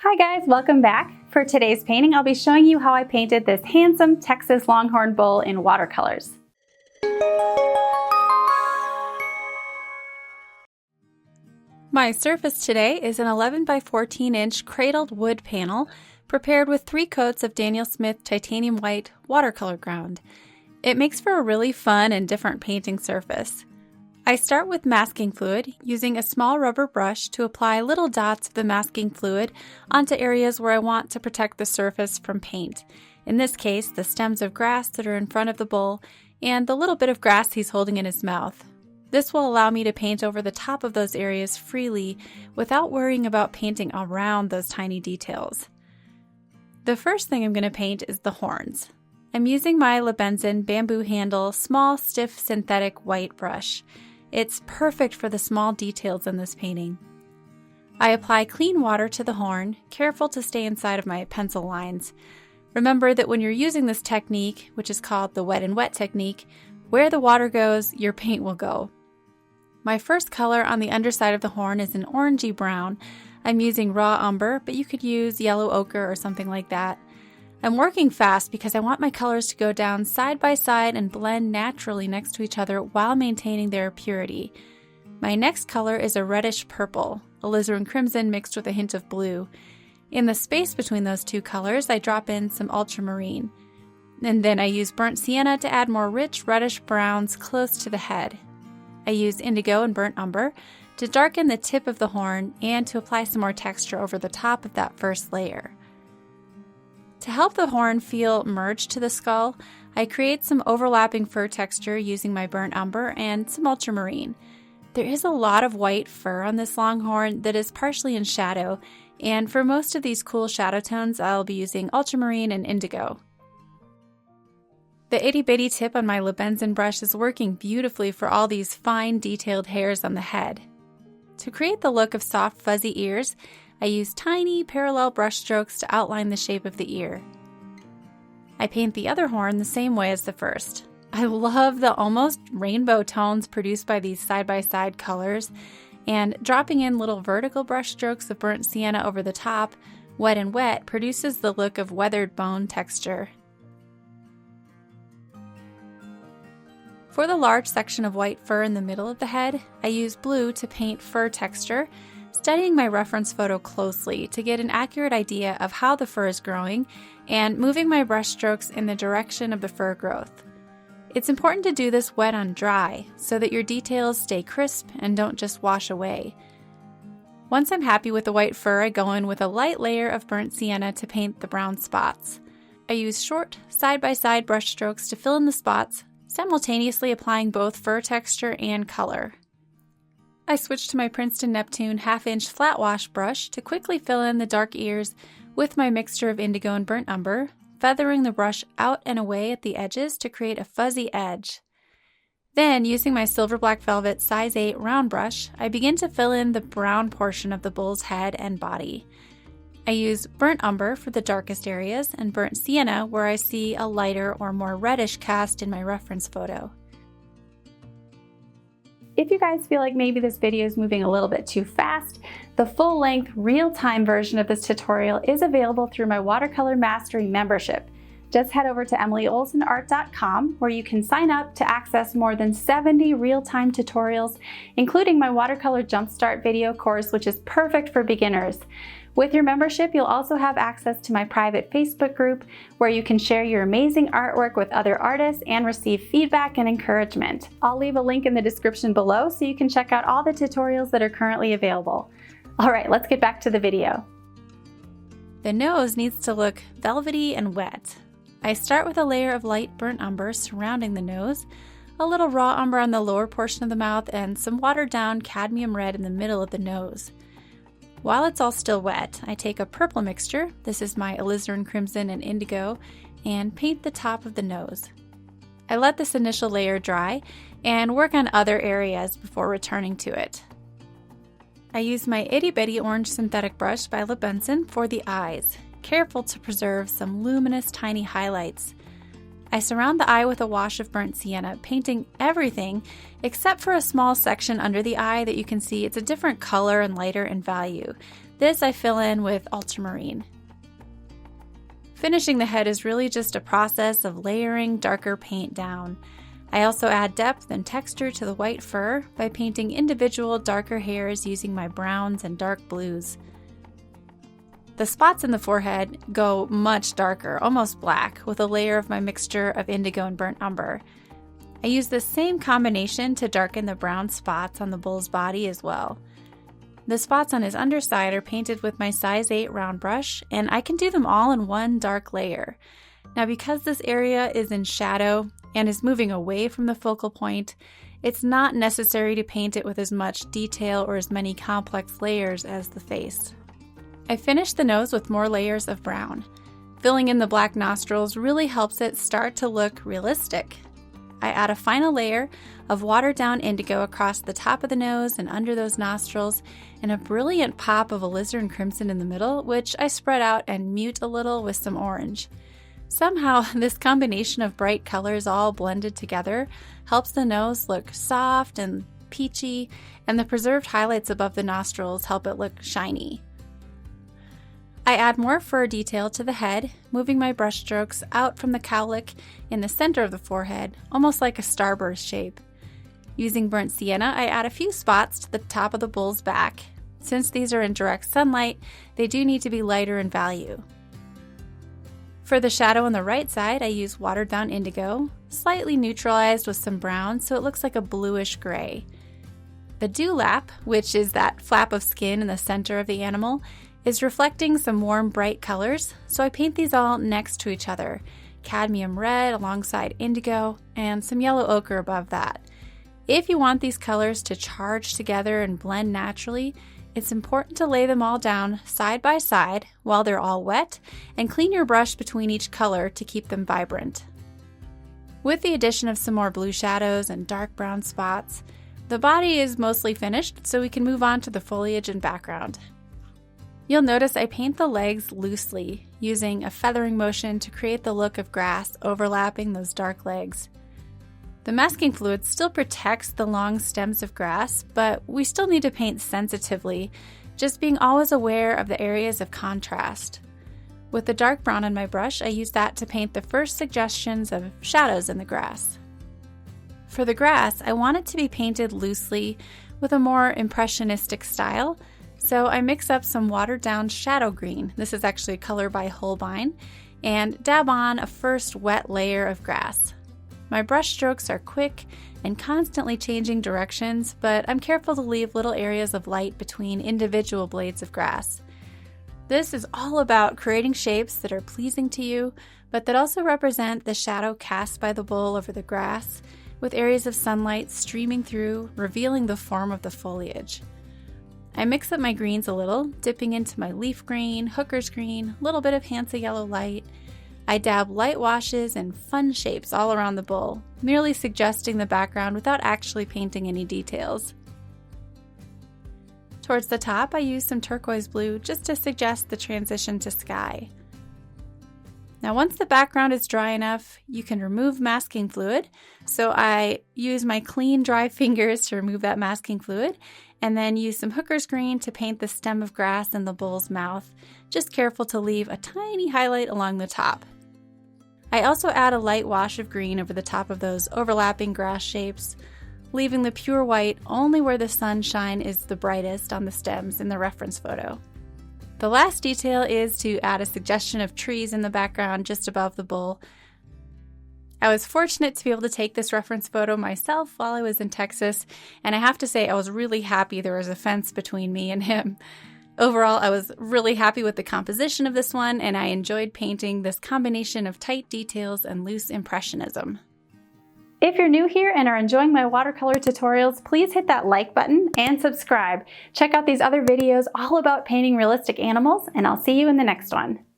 Hi guys, welcome back. For today's painting, I'll be showing you how I painted this handsome Texas Longhorn Bull in watercolors. My surface today is an 11 by 14 inch cradled wood panel prepared with 3 coats of Daniel Smith titanium white watercolor ground. It makes for a really fun and different painting surface. I start with masking fluid, using a small rubber brush to apply little dots of the masking fluid onto areas where I want to protect the surface from paint. In this case, the stems of grass that are in front of the bull and the little bit of grass he's holding in his mouth. This will allow me to paint over the top of those areas freely without worrying about painting around those tiny details. The first thing I'm going to paint is the horns. I'm using my Lebenzon bamboo handle, small, stiff, synthetic white brush. It's perfect for the small details in this painting. I apply clean water to the horn, careful to stay inside of my pencil lines. Remember that when you're using this technique, which is called the wet and wet technique, where the water goes, your paint will go. My first color on the underside of the horn is an orangey brown. I'm using raw umber, but you could use yellow ochre or something like that. I'm working fast because I want my colors to go down side by side and blend naturally next to each other while maintaining their purity. My next color is a reddish purple, alizarin crimson mixed with a hint of blue. In the space between those two colors, I drop in some ultramarine. And then I use burnt sienna to add more rich reddish browns close to the head. I use indigo and burnt umber to darken the tip of the horn and to apply some more texture over the top of that first layer. To help the horn feel merged to the skull, I create some overlapping fur texture using my burnt umber and some ultramarine. There is a lot of white fur on this longhorn that is partially in shadow, and for most of these cool shadow tones, I'll be using ultramarine and indigo. The itty bitty tip on my Lebenzon brush is working beautifully for all these fine detailed hairs on the head. To create the look of soft fuzzy ears, I use tiny parallel brush strokes to outline the shape of the ear. I paint the other horn the same way as the first. I love the almost rainbow tones produced by these side-by-side colors, and dropping in little vertical brush strokes of burnt sienna over the top, wet and wet, produces the look of weathered bone texture. For the large section of white fur in the middle of the head, I use blue to paint fur texture, studying my reference photo closely to get an accurate idea of how the fur is growing and moving my brush strokes in the direction of the fur growth. It's important to do this wet on dry so that your details stay crisp and don't just wash away. Once I'm happy with the white fur, I go in with a light layer of burnt sienna to paint the brown spots. I use short, side-by-side brush strokes to fill in the spots, simultaneously applying both fur texture and color. I switch to my Princeton Neptune half-inch flat wash brush to quickly fill in the dark ears with my mixture of indigo and burnt umber, feathering the brush out and away at the edges to create a fuzzy edge. Then, using my silver black velvet size 8 round brush, I begin to fill in the brown portion of the bull's head and body. I use burnt umber for the darkest areas and burnt sienna where I see a lighter or more reddish cast in my reference photo. If you guys feel like maybe this video is moving a little bit too fast, the full-length, real-time version of this tutorial is available through my Watercolor Mastery membership. Just head over to emilyolsonart.com where you can sign up to access more than 70 real-time tutorials, including my Watercolor Jumpstart video course, which is perfect for beginners. With your membership, you'll also have access to my private Facebook group where you can share your amazing artwork with other artists and receive feedback and encouragement. I'll leave a link in the description below so you can check out all the tutorials that are currently available. All right, let's get back to the video. The nose needs to look velvety and wet. I start with a layer of light burnt umber surrounding the nose, a little raw umber on the lower portion of the mouth, and some watered down cadmium red in the middle of the nose. While it's all still wet, I take a purple mixture, this is my alizarin crimson and indigo, and paint the top of the nose. I let this initial layer dry and work on other areas before returning to it. I use my itty bitty orange synthetic brush by Lebenzon for the eyes, careful to preserve some luminous tiny highlights. I surround the eye with a wash of burnt sienna, painting everything except for a small section under the eye that you can see it's a different color and lighter in value. This I fill in with ultramarine. Finishing the head is really just a process of layering darker paint down. I also add depth and texture to the white fur by painting individual darker hairs using my browns and dark blues. The spots in the forehead go much darker, almost black, with a layer of my mixture of indigo and burnt umber. I use this same combination to darken the brown spots on the bull's body as well. The spots on his underside are painted with my size 8 round brush, and I can do them all in one dark layer. Now, because this area is in shadow and is moving away from the focal point, it's not necessary to paint it with as much detail or as many complex layers as the face. I finished the nose with more layers of brown. Filling in the black nostrils really helps it start to look realistic. I add a final layer of watered down indigo across the top of the nose and under those nostrils, and a brilliant pop of alizarin crimson in the middle, which I spread out and mute a little with some orange. Somehow, this combination of bright colors all blended together helps the nose look soft and peachy, and the preserved highlights above the nostrils help it look shiny. I add more fur detail to the head, moving my brush strokes out from the cowlick in the center of the forehead, almost like a starburst shape. Using burnt sienna, I add a few spots to the top of the bull's back. Since these are in direct sunlight, they do need to be lighter in value. For the shadow on the right side, I use watered down indigo, slightly neutralized with some brown so it looks like a bluish gray. The dewlap, which is that flap of skin in the center of the animal, is reflecting some warm, bright colors, so I paint these all next to each other, cadmium red alongside indigo, and some yellow ochre above that. If you want these colors to charge together and blend naturally, it's important to lay them all down side by side while they're all wet, and clean your brush between each color to keep them vibrant. With the addition of some more blue shadows and dark brown spots, the body is mostly finished, so we can move on to the foliage and background. You'll notice I paint the legs loosely, using a feathering motion to create the look of grass overlapping those dark legs. The masking fluid still protects the long stems of grass, but we still need to paint sensitively, just being always aware of the areas of contrast. With the dark brown on my brush, I use that to paint the first suggestions of shadows in the grass. For the grass, I want it to be painted loosely with a more impressionistic style, so I mix up some watered down shadow green, this is actually a color by Holbein, and dab on a first wet layer of grass. My brush strokes are quick and constantly changing directions, but I'm careful to leave little areas of light between individual blades of grass. This is all about creating shapes that are pleasing to you, but that also represent the shadow cast by the bull over the grass, with areas of sunlight streaming through, revealing the form of the foliage. I mix up my greens a little, dipping into my leaf green, hooker's green, a little bit of Hansa yellow light. I dab light washes and fun shapes all around the bull, merely suggesting the background without actually painting any details. Towards the top, I use some turquoise blue just to suggest the transition to sky. Now, once the background is dry enough, you can remove masking fluid. So I use my clean, dry fingers to remove that masking fluid, and then use some hooker's green to paint the stem of grass in the bull's mouth, just careful to leave a tiny highlight along the top. I also add a light wash of green over the top of those overlapping grass shapes, leaving the pure white only where the sunshine is the brightest on the stems in the reference photo. The last detail is to add a suggestion of trees in the background just above the bull. I was fortunate to be able to take this reference photo myself while I was in Texas, and I have to say I was really happy there was a fence between me and him. Overall, I was really happy with the composition of this one, and I enjoyed painting this combination of tight details and loose impressionism. If you're new here and are enjoying my watercolor tutorials, please hit that like button and subscribe. Check out these other videos all about painting realistic animals, and I'll see you in the next one.